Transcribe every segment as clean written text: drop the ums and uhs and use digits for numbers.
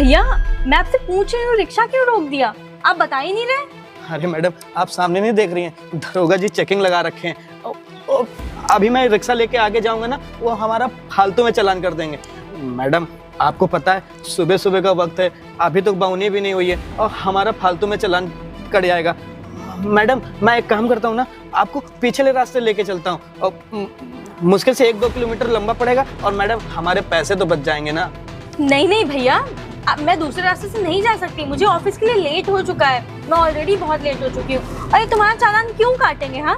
भैया मैं आपसे पूछ रही हूँ, रिक्शा क्यों रोक दिया? आप बता ही नहीं रहे। अरे मैडम, आप सामने नहीं देख रही हैं, दरोगा जी चेकिंग लगा रखे हैं। अभी मैं रिक्शा लेके आगे जाऊंगा ना, वो हमारा फालतू में चालान कर देंगे। मैडम आपको पता है सुबह सुबह का वक्त है, अभी तक बाउनी भी नहीं हुई है और हमारा फालतू में चालान कट जाएगा। मैडम मैं एक काम करता हूँ ना, आपको पिछले रास्ते लेके चलता हूँ और मुश्किल से 1-2 किलोमीटर लंबा पड़ेगा और मैडम हमारे पैसे तो बच जाएंगे ना। नहीं नहीं भैया, अब मैं दूसरे रास्ते से नहीं जा सकती, मुझे ऑफिस के लिए लेट हो चुका है, मैं ऑलरेडी बहुत लेट हो चुकी हूँ। अरे तुम्हारा चालान क्यों काटेंगे? हाँ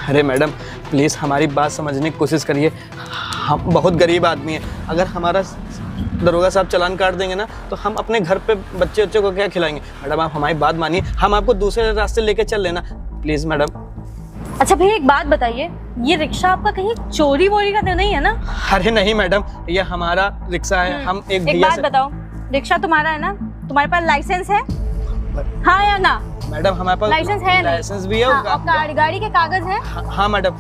अरे मैडम प्लीज़ हमारी बात समझने की कोशिश करिए, हम बहुत गरीब आदमी हैं। अगर हमारा दरोगा साहब चालान काट देंगे ना तो हम अपने घर पे बच्चे को क्या खिलाएंगे? मैडम आप हमारी बात मानिए, हम आपको दूसरे रास्ते लेके चल लेना प्लीज़ मैडम। अच्छा भैया एक बात बताइए, ये रिक्शा आपका कहीं चोरी वोरी का तो नहीं है ना? अरे नहीं मैडम, ये हमारा रिक्शा है। हम एक बात बताओ, रिक्शा तुम्हारा है ना? तुम्हारे पास लाइसेंस है? हाँ या ना? मैडम हमारे पास लाइसेंस है? लाइसेंस भी है। और गाड़ी के कागज है? हाँ मैडम,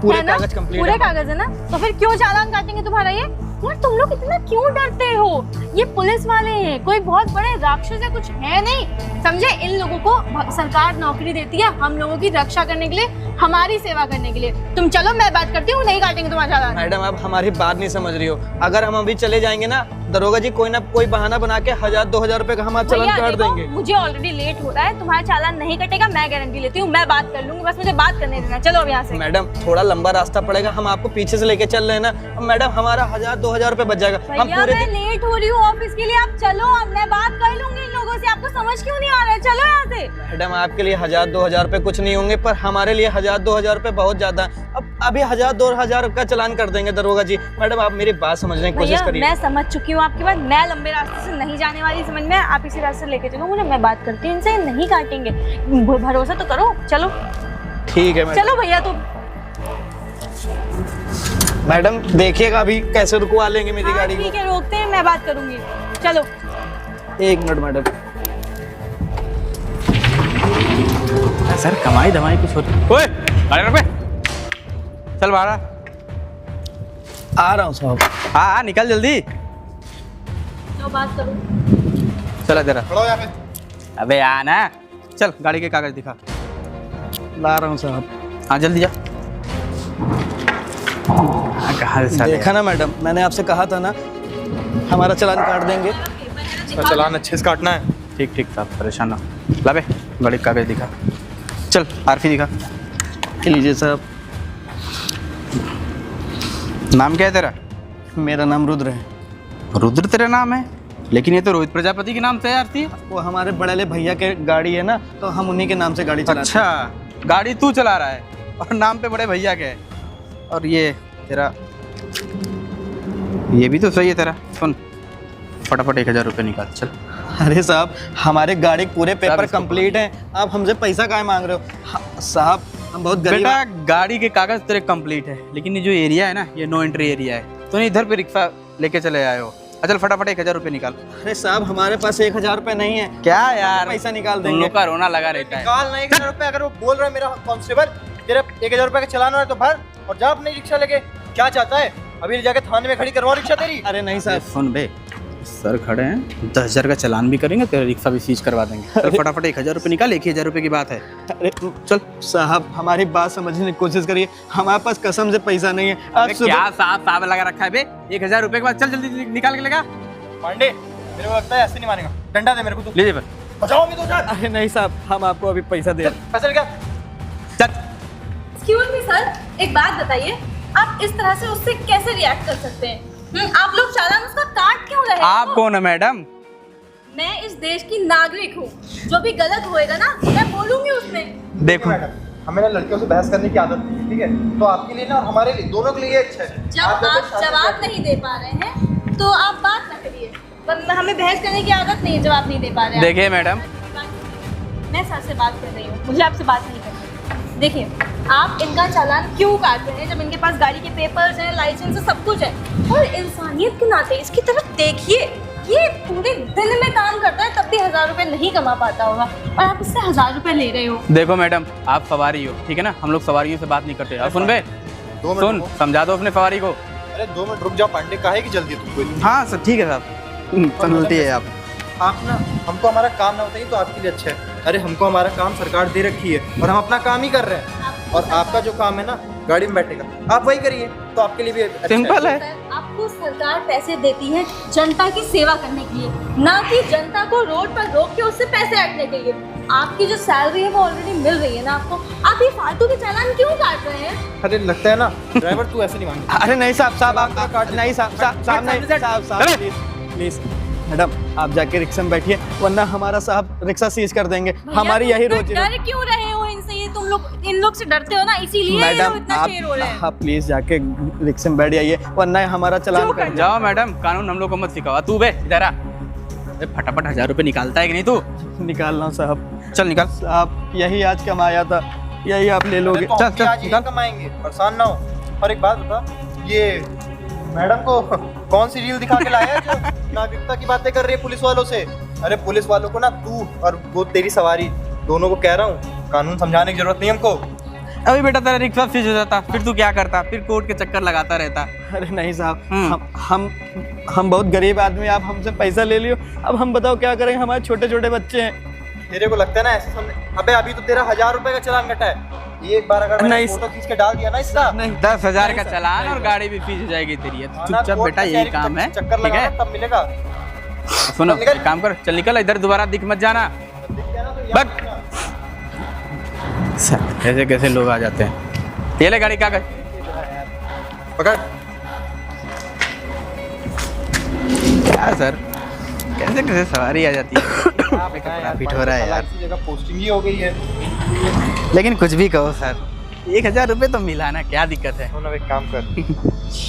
पूरे कागज कंप्लीट है। पूरे कागज है ना? तो फिर क्यों चालान काटेंगे तुम्हारा ये? यार तुम लोग इतना क्यों डरते हो? ये पुलिस वाले हैं, कोई बहुत बड़े राक्षस है कुछ है नहीं, समझे? इन लोगों को सरकार नौकरी देती है हम लोगों की रक्षा करने के लिए, हमारी सेवा करने के लिए। तुम चलो मैं बात करती हूँ, नहीं काटेंगे तुम्हारा चालान। मैडम आप हमारी बात नहीं समझ रही हो, अगर हम अभी चले जाएंगे ना दरोगा जी कोई ना कोई बहाना बना के 1000-2000 रुपए का हमारा चालान काट देंगे। मुझे ऑलरेडी लेट हो रहा है, तुम्हारा चालान नहीं कटेगा, मैं गारंटी लेती हूँ, मैं बात कर लूंगी, बस मुझे बात करने देना। चलो अब यहाँ से। मैडम थोड़ा लंबा रास्ता पड़ेगा, हम आपको पीछे से लेके चल रहे हैं ना मैडम, हमारा 1000-2000 रुपए बच जाएगा। हम पूरे मैं लेट हो रही हूँ ऑफिस के लिए, आप चलो, अब मैं बात कर लूंगी इन लोगों से। आपको समझ क्यों नहीं आ रहा है? चलो यहाँ से। मैडम आपके लिए 1000-2000 रुपए कुछ नहीं होंगे, पर हमारे लिए 1000-2000 रुपए बहुत ज्यादा है। अब अभी 1000-2000 का चालान कर देंगे दरोगा जी। मैडम आप मेरी बात समझने की कोशिश करिए। मैं समझ चुकी हूँ आपकी बात, मैं लंबे रास्ते से नहीं जाने वाली, समझ में? आप इसी रास्ते लेके चलो मुझे, मैं बात करती हूँ इनसे, नहीं काटेंगे, भरोसा तो करो। चलो ठीक है मैडम। चलो भैया तो मैडम देखिएगा अभी कैसे रुकवा लेंगे मेरी गाड़ी को। ठीक है रोकते हैं, मैं बात करूंगी। चलो 1 मिनट मैडम। सर कमाई धमाई कुछ होती। ओए गाड़ी रोक बे, चल बाहर आ रहा हूँ साहब। हाँ निकल जल्दी। तो बात करो। चला जरा। खड़ो यहाँ पे। अबे आना, चल गाड़ी के कागज दिखा। ला रहा हूँ साहब। हाँ जल्दी जा। कहाँ से देखा ना मैडम, मैंने आपसे कहा था ना हमारा चालान काट देंगे। चालान अच्छे से काटना है। ठीक ठीक साहब, परेशान ना ला बे, गाड़ी के कागज दिखा। चल आरफी दिखा। लीजिए साहब। नाम क्या है तेरा? मेरा नाम रुद्र है। रुद्र तेरा नाम है, लेकिन ये तो रोहित प्रजापति के नाम से है आरती। वो हमारे बड़े भैया के गाड़ी है ना, तो हम उन्हीं के नाम से गाड़ी चलाते हैं। अच्छा गाड़ी तू चला रहा है और नाम पे बड़े भैया के है। और ये तेरा, ये भी तो सही है तेरा। सुन फटाफट 1000 रुपये निकाल चल। अरे साहब हमारे गाड़ी पूरे पेपर कंप्लीट हैं, आप हमसे पैसा काहे मांग रहे हो? साहब हम बहुत गरीब बेटा गाड़ी के कागज तेरे कंप्लीट है, लेकिन ये जो एरिया है ना ये नो एंट्री एरिया है, तो नहीं इधर पे रिक्शा लेके चले आए हो। चल फटाफट 1000 रुपये निकाल। अरे साहब हमारे पास 1000 रुपये नहीं है। क्या यार पैसा निकाल तुम देंगे। लोग का रोना लगा रहता है। निकाल नहीं 1000 रुपए। अगर वो बोल रहा है मेरा कांस्टेबल तेरा 1000 रुपए का चालान हो रहा है तो भर और जा अपनी रिक्शा लेके। क्या चाहता है? अभी जाके थाने में खड़ी करवाओ रिक्शा तेरी। अरे नहीं साहब। सुन बे, सर खड़े हैं, 10,000 का चालान भी करेंगे, तेरा रिक्शा भी सीज करवा देंगे। चल फटाफट 1000 रुपये निकाल, 1000 रुपये की बात है। अरे चल साहब हमारी बात समझने की कोशिश करिए, हमारे पास कसम से पैसा नहीं है। आप क्या साहब साहब लगा रखा है बे? 1000 रुपये के बाद चल जल्दी निकाल के लेगा। पांडे मेरे को लगता है ऐसे नहीं मानेगा, डंडा दे मेरे को तू। ले पर बचाओ मैं तो जा। अरे नहीं साहब हम आपको अभी पैसा दे। पैसा लेके चल। एक्सक्यूज मी सर, एक बात बताइए, आप इस तरह से उससे कैसे रिएक्ट कर सकते हैं? आप लोग चालान उसका काट क्यों रहे हैं? आप कौन है मैडम? मैं इस देश की नागरिक हूँ, जो भी गलत होएगा ना मैं बोलूंगी उसमें। देखो मैडम हमें ना लड़कियों से बहस करने की आदत नहीं है, ठीक है? तो आपके लिए ना और हमारे लिए दोनों के लिए अच्छा है। जब आप जवाब नहीं दे पा रहे हैं तो आप बात ना करिए, वरना हमें बहस करने की आदत नहीं है। जवाब नहीं दे पा रहे हैं। देखिए मैडम, मैं सर से बात कर रही हूँ, मुझे आपसे बात नहीं करनी। देखिए आप इनका चालान क्यों काट रहे हैं जब इनके पास गाड़ी के पेपर्स हैं, लाइसेंस है, सब कुछ है। और इंसानियत के नाते इसकी तरफ देखिए, ये पूरे दिन में काम करता है तब भी 1000 रुपये नहीं कमा पाता होगा, और आप इससे 1000 रुपये ले रहे हो। देखो मैडम आप सवारी हो, ठीक है ना, हम लोग सवारियों से बात नहीं करते। और सुन बे, 2 मिनट सुन समझा दो अपने सवारी को। अरे 2 मिनट रुक जाओ पांडे, काहे की जल्दी है तुमको? हाँ सर ठीक है साहब, चलती है आप। आप ना हमको हमारा काम ना बताइए तो आपके लिए अच्छा है। अरे हमको हमारा काम सरकार दे रखी है और हम अपना काम ही कर रहे हैं। और आपका जो काम है ना गाड़ी में बैठेगा, आप वही करिए तो आपके लिए भी अच्छा सिंपल है। सर, आपको सरकार पैसे देती है जनता की सेवा करने के लिए, ना कि जनता को रोड पर रोक के उससे पैसे हटने के लिए। आपकी जो सैलरी है वो ऑलरेडी मिल रही है ना आपको, आप ये फालतू के चालान क्यों काट रहे हैं? अरे लगता है ना ड्राइवर तू ऐसे नहीं मांगता। अरे नहीं साहब आप नहीं साहब नहीं साहब प्लीज मैडम आप जाके रिक्शा में बैठिए, वरना हमारा साहब रिक्शा सीज कर देंगे। हमारी यही रोजी डर क्यों रहे हो इनसे? ये तुम लोग इन लोग से डरते हो ना, इसीलिए ये लोग मैडम इतना शेर हो रहे हैं। आप प्लीज जाके रिक्शा में बैठ जाइए, वरना हमारा चलान कर जाओ मैडम, कानून हम लोग को मत सिखाओ। तू बे इधर आ, फटाफट 1000 रुपए निकालता है कि नहीं तू? निकाल रहा हूँ साहब। चल निकाल। आप यही आज कमाया था, यही आप ले लोगे। तो चल, हम भी चल, आज यही निकाल। कमाएंगे, परेशान ना हो। और एक बात बता, ये मैडम को कौन सी रील दिखा के लाया है जो नागरिकता की बातें कर रही है पुलिस वालों से? अरे पुलिस वालों को ना तू और वो तेरी सवारी दोनों को कह रहा हूँ, कानून समझाने की जरूरत नहीं हमको। अभी बेटा तेरा रिक्शा सीज हो जाता, फिर तू क्या करता? फिर कोर्ट के चक्कर लगाता रहता। अरे नहीं साहब, हम बहुत गरीब आदमी, आप हमसे पैसा ले लियो, अब हम बताओ क्या करें, हमारे छोटे छोटे बच्चे हैं। तेरे को लगता है ना ऐसे समझ? अबे अभी तो तेरा 1000 रुपए का चालान कटा है, एक बार अगर मैंने नहीं। फोटो खींच के डाल दिया ना इसका, नहीं 10,000 का चालान और गाड़ी भी फीस हो जाएगी तेरी। चुपचाप बेटा यही काम है, चक्कर ठीक लगाना है? तब मिलेगा। सुनो निकल। एक काम कर, चल निकल इधर, दोबारा दिख मत जाना। दिख गया ना तो याद बक। रखना। कैसे कैसे लोग आ जाते हैं। ये ले गाड़ी कागज पकड़। क्या सर, कैसे कैसे सवारी आ जाती है। आप बताएं यार, प्रॉफिट हो रहा है यार। इसी जगह पोस्टिंग ही हो गई है। लेकिन कुछ भी कहो सर, 1000 रुपए तो मिला ना, क्या दिक्कत है? सुनो एक काम कर,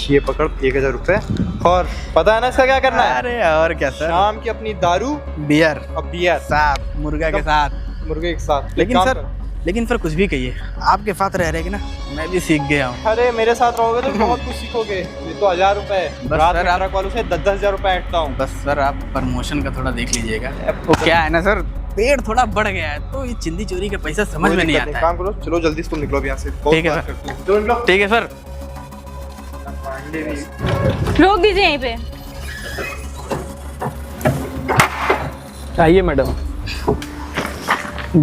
ये पकड़ 1000 रुपए, और पता है ना इसका क्या करना है? अरे और क्या सर, शाम की अपनी दारू बियर और बियर साथ मुर्गा के साथ। मुर्गे के साथ। एक लेकिन काम सर, कर। लेकिन सर कुछ भी कहिए, आपके साथ रह रहे कि ना मैं भी सीख गया हूँ। अरे मेरे साथ रहोगे तो बहुत कुछ सीखोगे। ये तो 1000 रुपए है, बस रात सर, में आप- ट्रक वालों से 10-10 हजार रुपए ऐंठता हूँ। बस सर आप प्रमोशन का थोड़ा देख लीजिएगा। वो क्या है ना सर, पेड़ थोड़ा बढ़ गया है तो ये चिंदी चोरी का पैसा समझ में नहीं आता है। काम करो, चलो जल्दी तुम निकलो अभी यहाँ से। बहुत ठीक है बात सर। करते हो। चलो निकलो। ठीक है सर। पांडे भी। रोक दीजिए यहीं पे। आइए मैडम।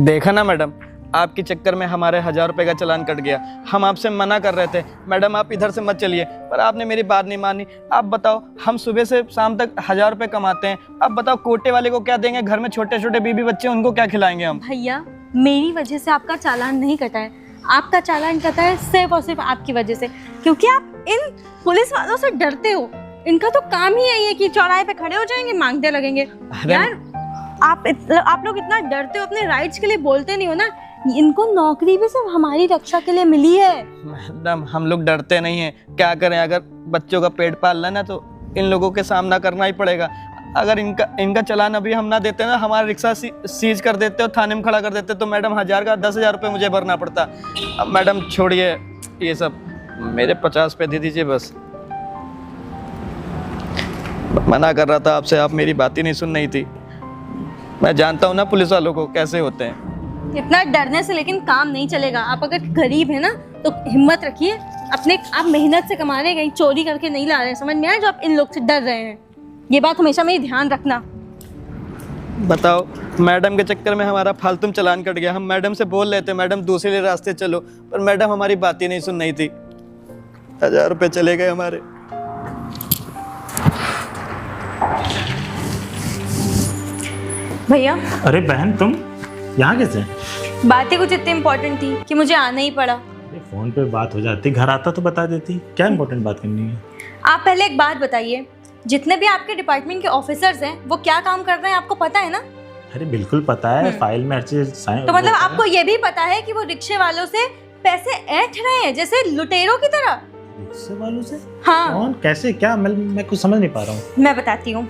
देखा ना मैडम, आपके चक्कर में हमारे 1000 रुपए का चालान कट गया। हम आपसे मना कर रहे थे मैडम आप इधर से मत चलिए, पर आपने मेरी बात नहीं मानी। आप बताओ, हम सुबह से शाम तक 1000 रुपए कमाते हैं, अब बताओ कोटे वाले को क्या देंगे? घर में छोटे छोटे बीबी बच्चे, उनको क्या खिलाएंगे हम? भैया मेरी वजह से आपका चालान नहीं कटा है, आपका चालान कटा है सिर्फ और सिर्फ आपकी वजह से, क्योंकि आप इन पुलिस वालों से डरते हो। इनका तो काम ही यही है कि चौराहे पे खड़े हो जाएंगे, मांगते लगेंगे। यार आप लोग इतना डरते हो, अपने राइट्स के लिए बोलते नहीं हो ना। इनको नौकरी भी सिर्फ हमारी रक्षा के लिए मिली है। मैडम हम लोग डरते नहीं हैं, क्या करें? अगर बच्चों का पेट पालना है ना तो इन लोगों के सामना करना ही पड़ेगा। अगर इनका चालान अभी हम ना देते ना, हमारा रिक्शा सीज कर देते और थाने में खड़ा कर देते, तो मैडम 1000 का 10,000 रुपये मुझे भरना पड़ता। अब मैडम छोड़िए ये सब, मेरे 50 पे दे दीजिए बस। मना कर रहा था आपसे, आप मेरी बात ही नहीं सुन रही थी। मैं जानता हूँ ना पुलिस वालों को कैसे होते हैं। इतना डरने से लेकिन काम नहीं चलेगा। आप अगर गरीब है ना तो हिम्मत रखिए, अपने आप मेहनत से कमा रहे हैं, कहीं चोरी करके नहीं ला रहे हैं, समझ में आया? जो आप इन लोग से डर रहे हैं, ये बात हमेशा मेरी ध्यान रखना। बताओ, मैडम के चक्कर में हमारा फालतू में चालान कट गया। हम मैडम से बोल रहे थे मैडम दूसरे रास्ते चलो, पर मैडम हमारी बात ही नहीं सुन रही थी। 1000 रुपये चले गए हमारे। भैया अरे बहन तुम यहाँ कैसे? बातें कुछ इतनी इम्पोर्टेंट थी कि मुझे आना ही पड़ा। अरे फोन पे बात हो जाती, घर आता तो बता देती। क्या इम्पोर्टेंट बात करनी है? आप पहले एक बात बताइए, जितने भी आपके डिपार्टमेंट के ऑफिसर्स हैं वो क्या काम कर रहे हैं आपको पता है ना? अरे बिल्कुल पता है, फाइल में हर चीज साइन। तो मतलब आपको ये भी पता है कि वो रिक्शे वालों से पैसे ऐंठ रहे हैं जैसे लुटेरों की तरह? रिक्शे वालों से? हाँ कौन, कैसे, क्या? मैं कुछ समझ नहीं पा रहा हूँ। मैं बताती हूँ।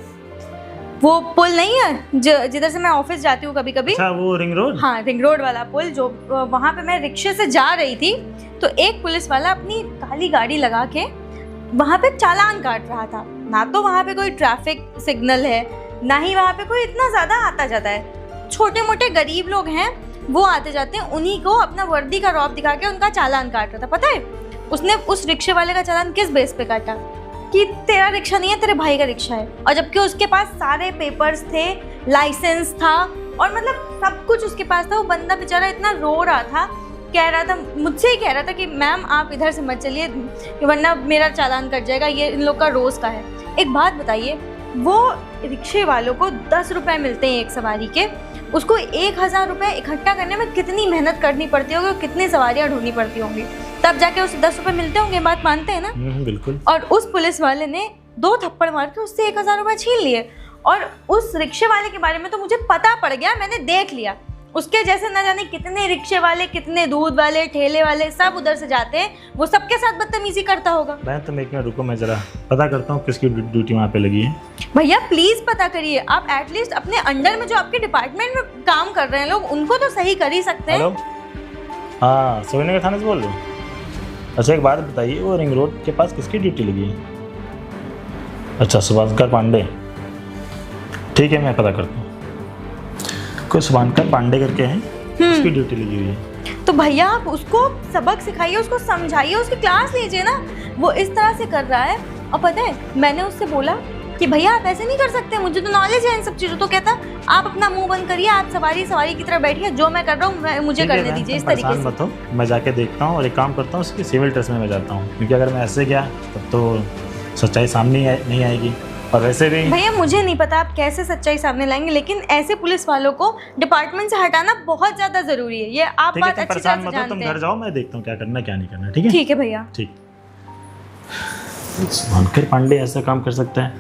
वो पुल नहीं है जिधर से मैं ऑफिस जाती हूँ कभी कभी? अच्छा वो रिंग रोड? हाँ रिंग रोड वाला पुल, जो वहाँ पे मैं रिक्शे से जा रही थी तो एक पुलिस वाला अपनी काली गाड़ी लगा के वहाँ पे चालान काट रहा था। ना तो वहाँ पे कोई ट्रैफिक सिग्नल है, ना ही वहाँ पे कोई इतना ज़्यादा आता जाता है। छोटे मोटे गरीब लोग हैं वो आते जाते हैं, उन्हीं को अपना वर्दी का रौब दिखा के उनका चालान काट रहा था। पता है उसने उस रिक्शे वाले का चालान किस बेस पे काटा? कि तेरा रिक्शा नहीं है, तेरे भाई का रिक्शा है, और जबकि उसके पास सारे पेपर्स थे, लाइसेंस था और मतलब सब कुछ उसके पास था। वो बंदा बेचारा इतना रो रहा था, कह रहा था, मुझसे ही कह रहा था कि मैम आप इधर से मत चलिए वरना मेरा चालान कट जाएगा, ये इन लोग का रोज़ का है। एक बात बताइए, वो रिक्शे वालों को 10 रुपये मिलते हैं एक सवारी के, उसको 1000 रुपये इकट्ठा करने में कितनी मेहनत करनी पड़ती होगी और कितनी सवारियाँ ढूंढनी पड़ती होंगी, तब जाके उसे 10 रुपये मिलते होंगे। बात मानते हैं ना? बिल्कुल। और उस पुलिस वाले ने 2 थप्पड़ मार के उससे 1000 रुपये छीन लिए। और उस रिक्शे वाले के बारे में तो मुझे पता पड़ गया, मैंने देख लिया, उसके जैसे न जाने कितने रिक्शे वाले, कितने दूध वाले, ठेले वाले सब उधर से जाते हैं, वो सबके साथ बदतमीजी करता होगा। बहन तुम एक मिनट रुको, मैं जरा पता करता हूँ किसकी ड्यूटी वहाँ पे लगी है। भैया प्लीज पता करिए, आप एटलीस्ट अपने अंडर में जो आपके डिपार्टमेंट में काम कर रहे हैं लोग, उनको तो सही कर ही सकते हैं। हेलो, हाँ सोने के थाने से बोल रहे हो? अच्छा एक बात बताइए, वो रिंग रोड के पास किसकी ड्यूटी लगी है? अच्छा शुभांकर पांडे, ठीक है मैं पता करता हूँ। कोई शुभांकर पांडे करके हैं, उसकी ड्यूटी लगी हुई है। तो भैया आप उसको सबक सिखाइए, उसको समझाइए, उसकी क्लास लीजिए ना। वो इस तरह से कर रहा है। और पता है मैंने उससे बोला कि भैया आप ऐसे नहीं कर सकते, मुझे तो नॉलेज है इन सब चीज़ों। तो कहता आप अपना मुंह बंद करिए, आप सवारी की तरह बैठिए, जो मैं कर रहा हूँ मुझे करने दीजिए इस तरीके से। मत हो, मैं जाके देखता हूँ और एक काम करता हूँ, उसकी सिविल ड्रेस में मैं जाता हूँ, क्योंकि अगर मैं ऐसे गया तब तो सच्चाई सामने नहीं आएगी। और वैसे भी भैया मुझे नहीं पता आप कैसे सच्चाई सामने लाएंगे, लेकिन ऐसे पुलिस वालों को डिपार्टमेंट से हटाना बहुत ज्यादा जरूरी है। ये आप ठीक है, बात तुम अच्छी परेशान तरह मत से हो, तुम जानते घर हैं। जाओ, मैं देखता हूँ क्या करना क्या नहीं करना। ठीक है? ठीक है भैया। ठीक। शुभांकर पांडे ऐसा काम कर सकता है,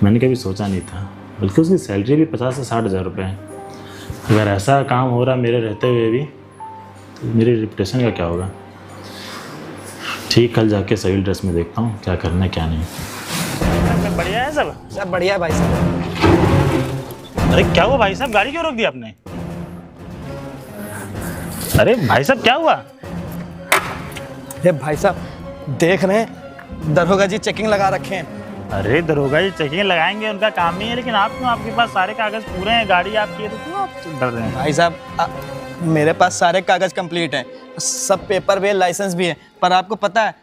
मैंने कभी सोचा नहीं था। बल्कि उसकी सैलरी भी 50 से 60 हज़ार रुपये है। अगर ऐसा काम हो रहा मेरे रहते हुए भी, तो मेरी रिपुटेशन का क्या होगा। ठीक, कल जाके सिविल ड्रेस में देखता हूँ क्या करना क्या नहीं। बढ़िया है सब? सब बढ़िया है भाई साहब। अरे क्या हुआ भाई साहब, गाड़ी क्यों रोक दी आपने? अरे भाई साहब क्या हुआ? अरे भाई साहब देख रहे हैं, दरोगा जी चेकिंग लगा रखे हैं। अरे दरोगा जी चेकिंग लगाएंगे, उनका काम नहीं है, लेकिन आप क्यों, आपके पास सारे कागज पूरे हैं, गाड़ी आपकी है, तो क्यों आप डर रहे हैं? भाई साहब मेरे पास सारे कागज कंप्लीट हैं, सब पेपर भी है, लाइसेंस भी है, पर आपको पता है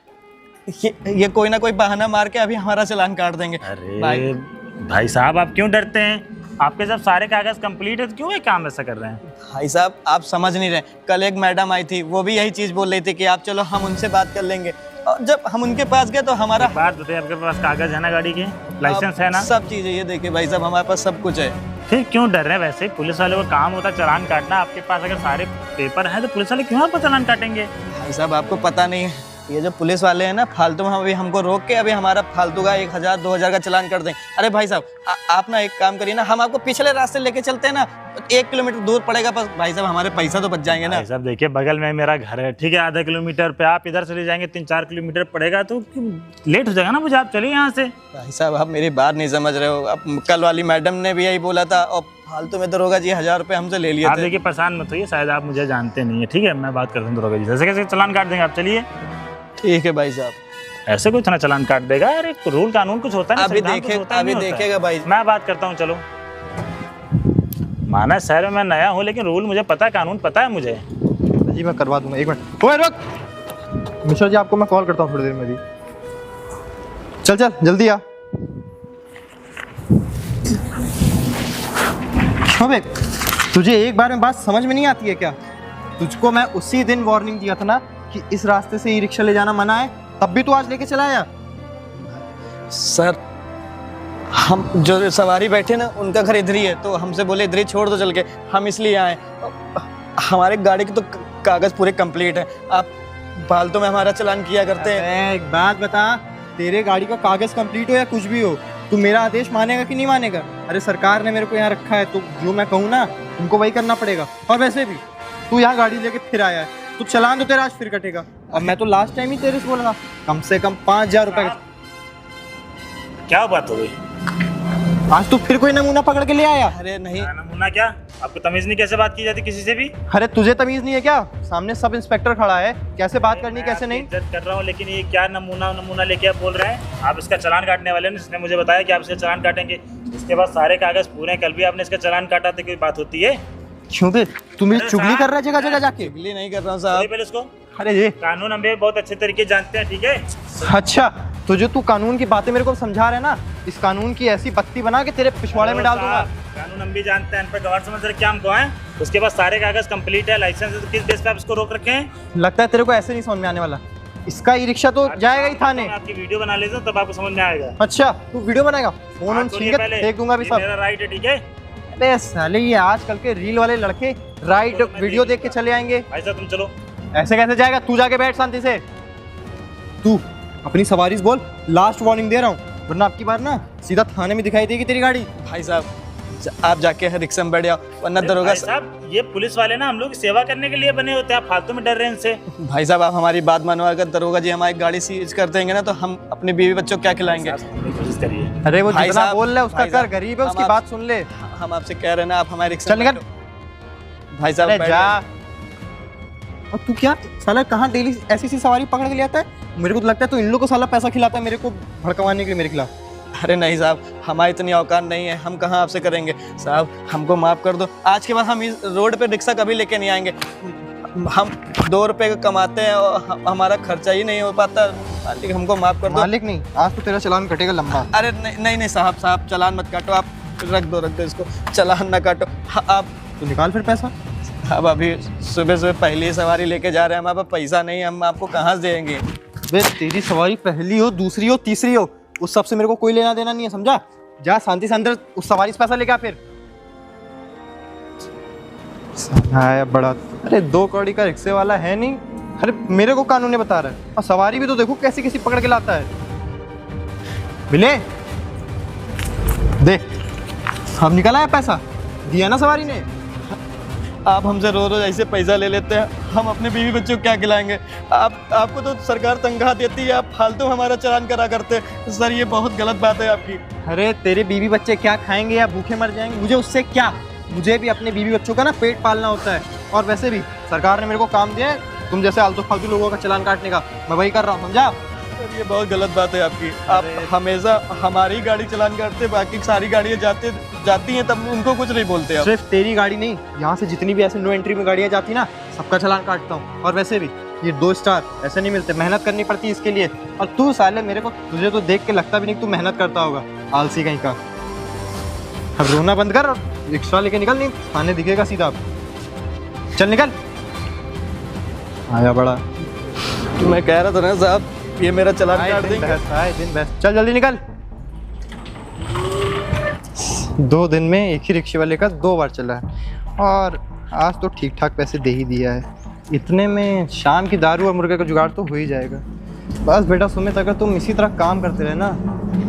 ये कोई ना कोई बहाना मार के अभी हमारा चालान काट देंगे। अरे भाई साहब आप क्यों डरते हैं? आपके जब सारे कागज कंप्लीट है तो क्यों ये काम ऐसा कर रहे हैं? भाई साहब आप समझ नहीं रहे, कल एक मैडम आई थी, वो भी यही चीज़ बोल रही थी कि आप चलो हम उनसे बात कर लेंगे। और जब हम उनके पास गए तो हमारा एक बात बताइए, आपके पास कागज है ना गाड़ी के, लाइसेंस है ना? सब चीज़ें, ये देखिए भाई साहब हमारे पास सब कुछ है। फिर क्यों डर रहे हैं? वैसे पुलिस वाले को काम होता है चालान काटना, आपके पास अगर सारे पेपर हैं तो पुलिस वाले क्यों आपको चालान काटेंगे? भाई साहब आपको पता नहीं है, ये जो पुलिस वाले हैं ना फालतू में अभी हमको रोक के अभी हमारा फालतू का 1000 2000 का चालान कर देंगे। अरे भाई साहब आप ना एक काम करिए ना, हम आपको पिछले रास्ते लेके चलते हैं ना, 1 किलोमीटर दूर पड़ेगा बस। भाई साहब हमारे पैसा तो बच जाएंगे ना। भाई साहब देखिए बगल में मेरा घर है, ठीक है, आधा किलोमीटर पे आप इधर चले जाएंगे, 3-4 किलोमीटर पड़ेगा तो लेट हो जाएगा ना मुझे, आप चलिए यहाँ से। भाई साहब आप मेरी बात नहीं समझ रहे हो, अब कल वाली मैडम ने भी यही बोला था और फालतू में दरोगा जी 1000 रुपये हमसे ले लिए आप थे। देखिए परेशान मत होइए, शायद आप मुझे जानते नहीं है, ठीक है, मैं बात करता हूँ दरोगा जी से, ऐसे कैसे चालान काट देंगे आप? चलिए। ठीक है भाई साहब, ऐसे कोई इतना चालान काट देगा? अरे रूल कानून कुछ होता है ना, अभी संविधान कुछ होता है, अभी नहीं होता है। देखेगा भाई। मैं बात करता हूँ, चलो। माना शहर में मैं नया हूँ, लेकिन रूल मुझे पता है, कानून पता है मुझे। जी मैं करवा दूंगा, 1 मिनट। ओए रुक मिश्रा जी, आपको मैं कॉल करता हूँ थोड़ी देर में भी। चल चल जल्दी आ। क्यों बे, तुझे एक बार में बात समझ में नहीं आती है क्या? तुझको मैं उसी दिन वार्निंग दिया था ना कि इस रास्ते से ई रिक्शा ले जाना मना है, तब भी तू आज लेके चला आया। सर हम जो सवारी बैठे ना उनका घर इधर ही है, तो हमसे बोले इधर ही छोड़ दो चल के, हम इसलिए आए। हमारे गाड़ी के तो कागज पूरे कंप्लीट है, आप फालतू में हमारा चालान किया करते हैं। एक बात बता, तेरे गाड़ी का कागज कंप्लीट हो या कुछ भी हो, तू मेरा आदेश मानेगा कि नहीं मानेगा? अरे सरकार ने मेरे को यहाँ रखा है, तो जो मैं कहूँ ना तुमको वही करना पड़ेगा। और वैसे भी तू यहाँ गाड़ी लेके फिर आया है, तो चलान तो तेरा आज फिर कटेगा। अब मैं तो लास्ट टाइम ही तेरे से बोल रहा, कम से कम 5000 रुपये। क्या बात हो गई? आज तू फिर कोई नमूना पकड़ के ले आया। अरे नहीं, नमूना क्या? आपको तमीज नहीं कैसे बात की जाती किसी से भी? अरे तुझे तमीज नहीं है क्या? सामने सब इंस्पेक्टर खड़ा है, कैसे बात करनी कैसे नहीं। इज्जत कर रहा हूँ, लेकिन ये क्या नमूना लेके आप बोल रहे हैं? आप इसका चालान काटने वाले हैं, जिसने मुझे बताया कि आप इसका चालान काटेंगे। इसके बाद सारे कागज पूरे हैं, कल भी आपने इसका चालान काटा तो कोई बात होती है? क्यों बे, तू मेरी अरे चुगली साहब, कर रहा है जगह जगह जाके? चुगली नहीं कर रहा हूँ बोलिए साहब। पहले इसको। अरे ये कानून हम भी बहुत अच्छे तरीके जानते हैं, ठीक है? अच्छा, तो जो तू कानून की बातें मेरे को समझा रहा है ना, इस कानून की ऐसी बत्ती बना के तेरे पिछवाड़े में डाल दूंगा। कानून हम भी जानते हैं, इन पर गवार समझ रहे क्या हमको है। उसके पास सारे कागज कंप्लीट है, लाइसेंस है, तो किस बेस पे आप इसको रोक रखे हैं? लगता है तेरे को ऐसे नहीं समझ में आने वाला। इसका ई रिक्शा तो जाएगा ही थाने। मैं आपकी वीडियो बना लेता हूं, तब आपको समझ में आएगा। अच्छा तू वीडियो बनाएगा? फोन हाँ, ऑन सुनिए छीन पहले, के फेंक दूंगा भी ये सब। मेरा राइट है, ठीक है? अबे साले ये आजकल के रील वाले लड़के राइट तो मैं वीडियो देख देख के चले आएंगे। भाई साहब तुम चलो। ऐसे कैसे जाएगा? तू जाके बैठ शांति से। तू अपनी सवारी से बोल, लास्ट वार्निंग दे रहा हूँ, वरना आपकी बार ना सीधा थाने में दिखाई देगी तेरी गाड़ी। भाई साहब आप जाके रिक्शा में बैठ जाओ, वरना दरोगा भाई साहब ये पुलिस वाले ना हम लोग की सेवा करने के लिए बने होते हैं, आप फालतू में डर रहे हैं इनसे। भाई साहब आप हमारी बात मानो, अगर दरोगा जी हमारी गाड़ी सीज कर देंगे ना तो हम अपने बीवी बच्चों को क्या खिलाएंगे? कोशिश करिए। अरे वो भाई जितना साहब, बोल रहा है उसका भाई कर, साहब, गरीब है, हम उसकी आप- बात सुन ले। हम आपसे कह रहे हैं ना, आप हमारे रिक्शा चल में निकल। बैठो। भाई साहब अरे बैठ जा। जाओ। और तू क्या साला कहाँ डेली ऐसी सी सवारी पकड़ के ले आता है? मेरे को तो लगता है तू इन लोगों को साला पैसा खिलाता है मेरे को भड़कवाने के लिए मेरे खिलाफ। अरे नहीं साहब, हमारी इतनी औकात नहीं है, हम कहाँ आपसे करेंगे। साहब हमको माफ़ कर दो, आज के बाद हम इस रोड पे रिक्शा कभी लेके नहीं आएंगे। हम 2 रुपए कमाते हैं और हमारा खर्चा ही नहीं हो पाता। मालिक हमको माफ़ कर दो। मालिक नहीं, आज तो तेरा चालान कटेगा लंबा। अरे नहीं साहब चालान मत काटो, आप रख दो इसको, चालान ना काटो। आप तू निकाल फिर पैसा। अब अभी सुबह पहली सवारी लेके जा रहे हैं, हमारे पास पैसा नहीं है, हम आपको कहाँ से देंगे? बे तेरी सवारी पहली हो, दूसरी हो, तीसरी हो, उस सबसे मेरे को कोई लेना देना नहीं है, समझा? जा शांति से अंदर उस सवारी से पैसा लेके आ फिर। है बड़ा, अरे 2 कौड़ी का रिक्शे वाला है नहीं। अरे मेरे को कानून बता रहा है, और सवारी भी तो देखो कैसी कैसी पकड़ के लाता है। मिले दे, अब निकला है पैसा, दिया ना सवारी ने। आप हमसे रोज ऐसे पैसा ले लेते हैं, हम अपने बीवी बच्चों को क्या खिलाएंगे? आपको तो सरकार तनख्वाह देती है, आप फालतू हमारा चालान करा करते हैं। सर ये बहुत गलत बात है आपकी। अरे तेरे बीवी बच्चे क्या खाएंगे या भूखे मर जाएंगे, मुझे उससे क्या? मुझे भी अपने बीवी बच्चों का ना पेट पालना होता है, और वैसे भी सरकार ने मेरे को काम दिया है तुम जैसे आलतू फालतू लोगों का चालान काटने का, मैं वही कर रहा हूँ, समझा? सर ये बहुत गलत बात है आपकी। आप हमेशा हमारी गाड़ी चालान करते, बाकी सारी गाड़ियाँ जाती हैं तब उनको कुछ नहीं बोलते आप। सिर्फ तेरी गाड़ी नहीं, यहाँ से जितनी भी ऐसे नो एंट्री में गाड़ियाँ जाती ना, सबका चालान काटता हूँ। और वैसे भी ये 2 स्टार ऐसे नहीं मिलते, मेहनत करनी पड़ती है इसके लिए। और तू साले मेरे को, तुझे तो देख के लगता भी नहीं तू मेहनत करता होगा, आलसी कहीं का। अब रोना बंद कर और रिक्शा लेके निकल, नहीं थाने दिखेगा सीधा। अब चल निकल। आया बड़ा, मैं कह रहा था ना साहब, ये मेरा चालान काट देंगे। आए दिन बहस, चल जल्दी निकल। 2 दिन में एक ही रिक्शे वाले का 2 बार चला है, और आज तो ठीक ठाक पैसे दे ही दिया है। इतने में शाम की दारू और मुर्गे का जुगाड़ तो हो ही जाएगा। बस बेटा सुमित, अगर तुम इसी तरह काम करते रहे ना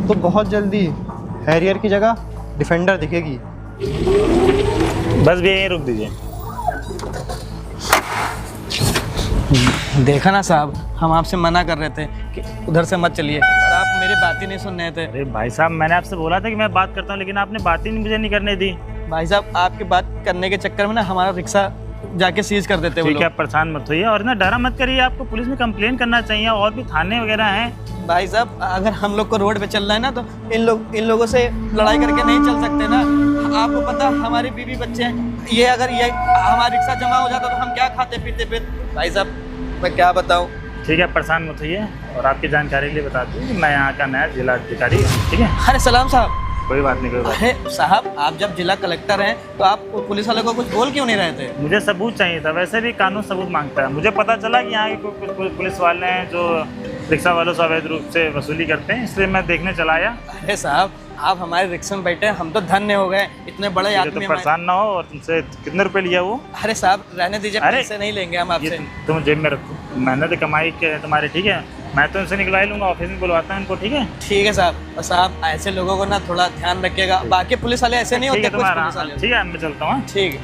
तो बहुत जल्दी हैरियर की जगह डिफेंडर दिखेगी। बस भी यहीं रुक दीजिए। देखा ना साहब, हम आपसे मना कर रहे थे कि उधर से मत चलिए, और आप मेरी बात ही नहीं सुन रहे थे। अरे भाई साहब मैंने आपसे बोला था कि मैं बात करता हूँ, लेकिन आपने बात ही मुझे नहीं करने दी। भाई साहब आपकी बात करने के चक्कर में ना हमारा रिक्शा जाके सीज कर देते वो ठीक है, लोग। आप परेशान मत होइए और ना डरा मत करिए, आपको पुलिस में कंप्लेन करना चाहिए, और भी थाने वगैरह हैं। भाई साहब अगर हम लोग को रोड पे चलना है ना तो इन लोगों से लड़ाई करके नहीं चल सकते ना। आपको पता हमारी बीवी बच्चे हैं, ये अगर ये हमारा रिक्शा जमा हो जाता तो हम क्या खाते पीते फिर? भाई साहब मैं क्या बताऊँ। ठीक है, परेशान मत होइए, और आपकी जानकारी के लिए बता दूँ कि मैं यहाँ का नया जिला अधिकारी हूँ, ठीक है? अरे सलाम साहब। कोई बात नहीं, कोई बात अरे साहब आप जब जिला कलेक्टर हैं तो आप पुलिस वाले को कुछ बोल क्यों नहीं रहे थे? नहीं। मुझे सबूत चाहिए था, वैसे भी कानून सबूत मांगता है। मुझे पता चला कि यहाँ के कुछ पुलिस वाले हैं जो रिक्शा वालों से अवैध रूप से वसूली करते हैं, इसलिए मैं देखने चला आया। अरे साहब आप हमारे रिक्शा में बैठे हैं, हम तो धन्य हो गए, इतने बड़े मुझे आदमी तो हमारे- परेशान ना हो। और तुमसे कितने रुपए लिया वो? अरे साहब रहने दीजिए, अरे, पैसे नहीं लेंगे हम ये आपसे। तुम जेब में रखो, मेहनत कमाई के तुम्हारे, ठीक है? मैं तो इनसे निकलवा ही लूँगा, ऑफिस में बुलवाता हूँ इनको, ठीक है? ठीक है साहब, और साहब ऐसे लोगों को ना थोड़ा ध्यान रखिएगा, बाकी पुलिस वाले ऐसे नहीं ठीक होते है कुछ तुम्हारा, पुलिस वाले। ठीक है मैं चलता हूँ। ठीक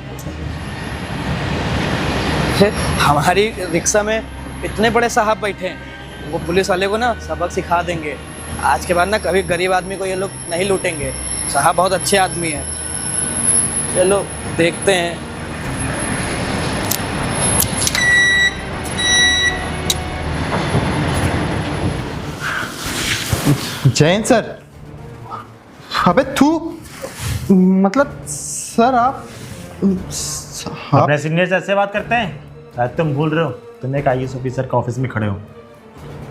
है। हमारी रिक्शा में इतने बड़े साहब बैठे हैं, वो पुलिस वाले को ना सबक सिखा देंगे। आज के बाद ना कभी गरीब आदमी को ये लोग नहीं लूटेंगे। साहब बहुत अच्छे आदमी हैं। चलो देखते हैं। जैन सर, अबे तू, मतलब सर आप अपने सीनियर से ऐसे बात करते हैं? शायद तुम भूल रहे हो, तुम एक IAS ऑफिसर का ऑफिस में खड़े हो।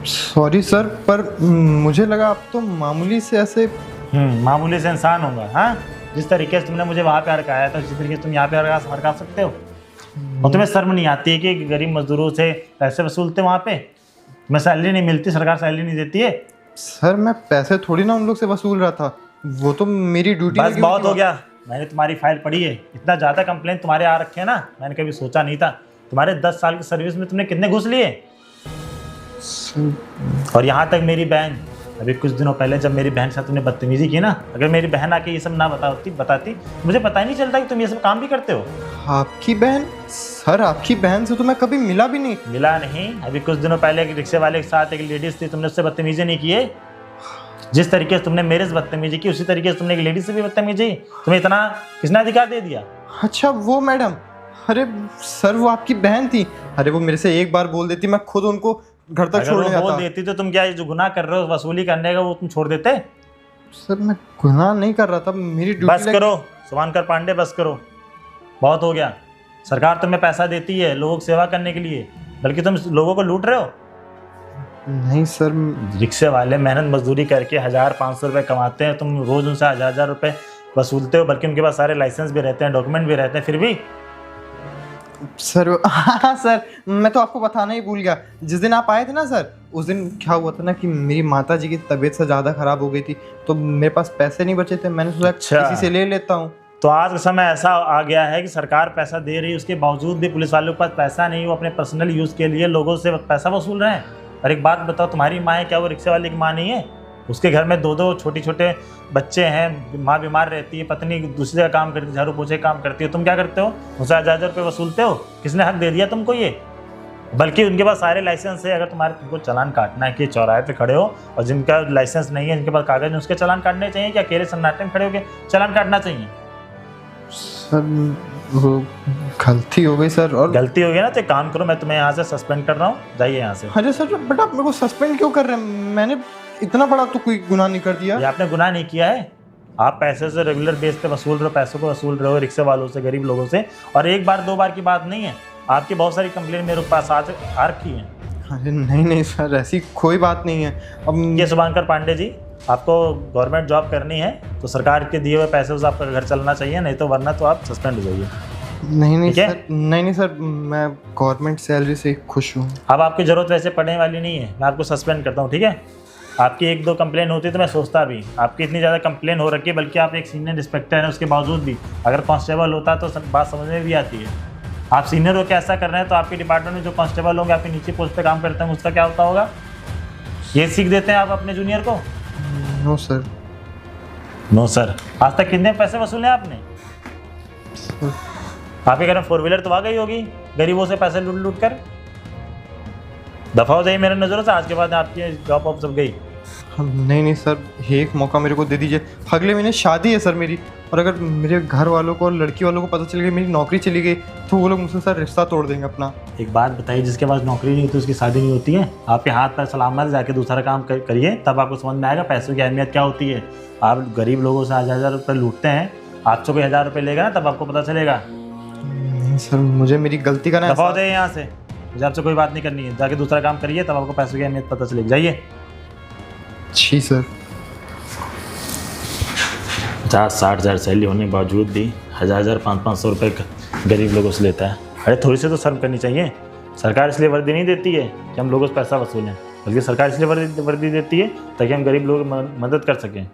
सॉरी सर, पर मुझे लगा आप तो मामूली से ऐसे। मामूली से इंसान होगा। हाँ, जिस तरीके से तुमने मुझे वहाँ पे हड़काया था उसी तरीके से तुम यहाँ पे हड़का सकते हो। और तुम्हें शर्म नहीं आती है कि गरीब मजदूरों से पैसे वसूलते वहाँ पे? मैं सैलरी नहीं मिलती, सरकार सैलरी नहीं देती है। सर मैं पैसे थोड़ी ना उन लोग से वसूल रहा था, वो तो मेरी ड्यूटी। बस बहुत हो गया, मैंने तुम्हारी फाइल पढ़ी है। इतना ज़्यादा कंप्लेंट तुम्हारे आ रखे हैं ना, मैंने कभी सोचा नहीं था। तुम्हारे 10 साल की सर्विस में तुमने कितने घूस लिए? और यहाँ तक मेरी बहन, अभी कुछ दिनों पहले जब मेरी बहन से तुमने बदतमीजी की ना, अगर मेरी बहन आके ये सब ना बताती मुझे पता ही नहीं चलता कि तुम ये सब काम भी करते हो। आपकी बहन? सर आपकी बहन से तो मैं कभी मिला भी नहीं। मिला नहीं? अभी कुछ दिनों पहले एक रिक्शे वाले के साथ एक लेडीज थी, तुमने उससे बदतमीजी नहीं किए? जिस तरीके से तुमने मेरे से बदतमीजी की उसी तरीके से तुमने एक लेडीज से भी बदतमीजी। तुम्हें इतना किसने अधिकार दे दिया? अच्छा वो मैडम, अरे सर वो आपकी बहन थी। अरे वो मेरे से एक बार बोल देती, मैं खुद उनको घर तक छोड़ने जाता। बोल देती तो तुम क्या जो गुनाह कर रहे हो वसूली करने का, वो तुम छोड़ देते? सर मैं गुनाह नहीं कर रहा था, मेरी ड्यूटी। बस करो शुभांकर पांडे, बस करो, बहुत हो गया। सरकार तुम्हें पैसा देती है लोगों की सेवा करने के लिए, बल्कि तुम लोगों को लूट रहे हो। नहीं सर, रिक्शे वाले मेहनत मजदूरी करके 1000-500 रुपये कमाते हैं, तुम रोज उनसे 1000 रुपये वसूलते हो, बल्कि उनके पास सारे लाइसेंस भी रहते हैं, डॉक्यूमेंट भी रहते हैं, फिर भी। सर हाँ सर, मैं तो आपको बताना ही भूल गया। जिस दिन आप आए थे ना सर, उस दिन क्या हुआ था ना कि मेरी माता जी की तबीयत से ज़्यादा ख़राब हो गई थी, तो मेरे पास पैसे नहीं बचे थे। मैंने सोचा किसी से ले लेता हूँ। तो आज का समय ऐसा आ गया है कि सरकार पैसा दे रही है, उसके बावजूद भी पुलिस वालों के पास पैसा नहीं, वो अपने पर्सनल यूज़ के लिए लोगों से पैसा वसूल रहे हैं। और एक बात बताओ, तुम्हारी माँ है क्या वो रिक्शे वाले की माँ नहीं है? उसके घर में 2-2 छोटे बच्चे हैं, माँ बीमार रहती है, पत्नी दूसरे का काम करती है, झाड़ू पोछे काम करती है। तुम क्या करते हो? उनसे 1000 रुपये वसूलते हो। किसने हक दे दिया तुमको ये? बल्कि उनके पास सारे लाइसेंस है। अगर तुमको चालान काटना है कि चौराहे पे खड़े हो, और जिनका लाइसेंस नहीं है, जिनके पास कागज नहीं, उसके चालान काटने चाहिए कि अकेले सन्नाटे में खड़े होकर चालान काटना चाहिए? सर वो गलती हो गई सर। और गलती हो गई ना तो एक काम करो, मैं तुम्हें यहाँ से सस्पेंड कर रहा हूँ, जाइए यहाँ से। अरे सर बट आप मेरे को सस्पेंड क्यों कर रहे हैं? मैंने इतना बड़ा तो कोई गुनाह नहीं कर दिया। ये आपने गुनाह नहीं किया है। आप पैसे से रेगुलर बेस पे वसूल रहे हो, पैसों को वसूल रहे हो रिक्शे वालों से, गरीब लोगों से। और एक बार 2 बार की बात नहीं है, आपकी बहुत सारी कंप्लेंट मेरे पास आ रखी है। अरे नहीं सर, ऐसी कोई बात नहीं है। अब ये शुभांकर पांडे जी, आपको गवर्नमेंट जॉब करनी है तो सरकार के दिए हुए पैसे से आपका घर चलना चाहिए, नहीं तो वरना तो आप सस्पेंड हो जाइए। नहीं सर, नहीं सर, मैं गवर्नमेंट सैलरी से खुश हूँ। अब आपकी ज़रूरत वैसे पड़ने वाली नहीं है, मैं आपको सस्पेंड करता हूँ, ठीक है? आपकी 1-2 कंप्लेन होती तो मैं सोचता भी, आपकी इतनी ज़्यादा कंप्लेन हो रखी है, बल्कि आप एक सीनियर इंस्पेक्टर हैं, उसके बावजूद भी अगर कांस्टेबल होता तो बात समझ में भी आती है। आप सीनियर हो के ऐसा कर रहे हैं, तो आपके डिपार्टमेंट में जो कांस्टेबल होंगे, आपके नीचे पोस्ट पे काम करते हैं, उसका क्या होता होगा? ये सीख देते हैं आप अपने जूनियर को? No sir. No sir. आज तक कितने पैसे वसूले आपने? आपके घर में 4 व्हीलर तो आ गई होगी, गरीबों से पैसे लूट कर। दफा हो जाइए मेरे नज़रों से, आज के बाद आपकी जॉब वॉब सब गई। नहीं सर, एक मौका मेरे को दे दीजिए। अगले महीने शादी है सर मेरी, और अगर मेरे घर वालों को और लड़की वालों को पता चल गया मेरी नौकरी चली गई, तो वो लोग मुझसे सर रिश्ता तोड़ देंगे अपना। एक बात बताइए, जिसके पास नौकरी नहीं होती उसकी शादी नहीं होती है? आपके हाथ पैर सलामत जाके दूसरा काम करिए, तब आपको समझ में आएगा पैसों की अहमियत क्या होती है। आप गरीब लोगों से 1000 रुपये लूटते हैं, आपसे कोई 1000 रुपये लेगा ना, तब आपको पता चलेगा। नहीं सर, मुझे मेरी गलती का ना। दफा हो जाइए यहाँ से, मुझे आपसे कोई बात नहीं करनी है, जाके दूसरा काम करिए, तब आपको पैसों की अहमियत पता चलेगी। जाइए। जी सर। 50-60 हज़ार सैलरी होने के बावजूद भी 1000-500 रुपये गरीब लोगों से लेता है। अरे थोड़ी सी तो शर्म करनी चाहिए। सरकार इसलिए वर्दी नहीं देती है कि हम लोगों से पैसा वसूलें, बल्कि सरकार इसलिए वर्दी देती है ताकि हम गरीब लोगों की मदद कर सकें।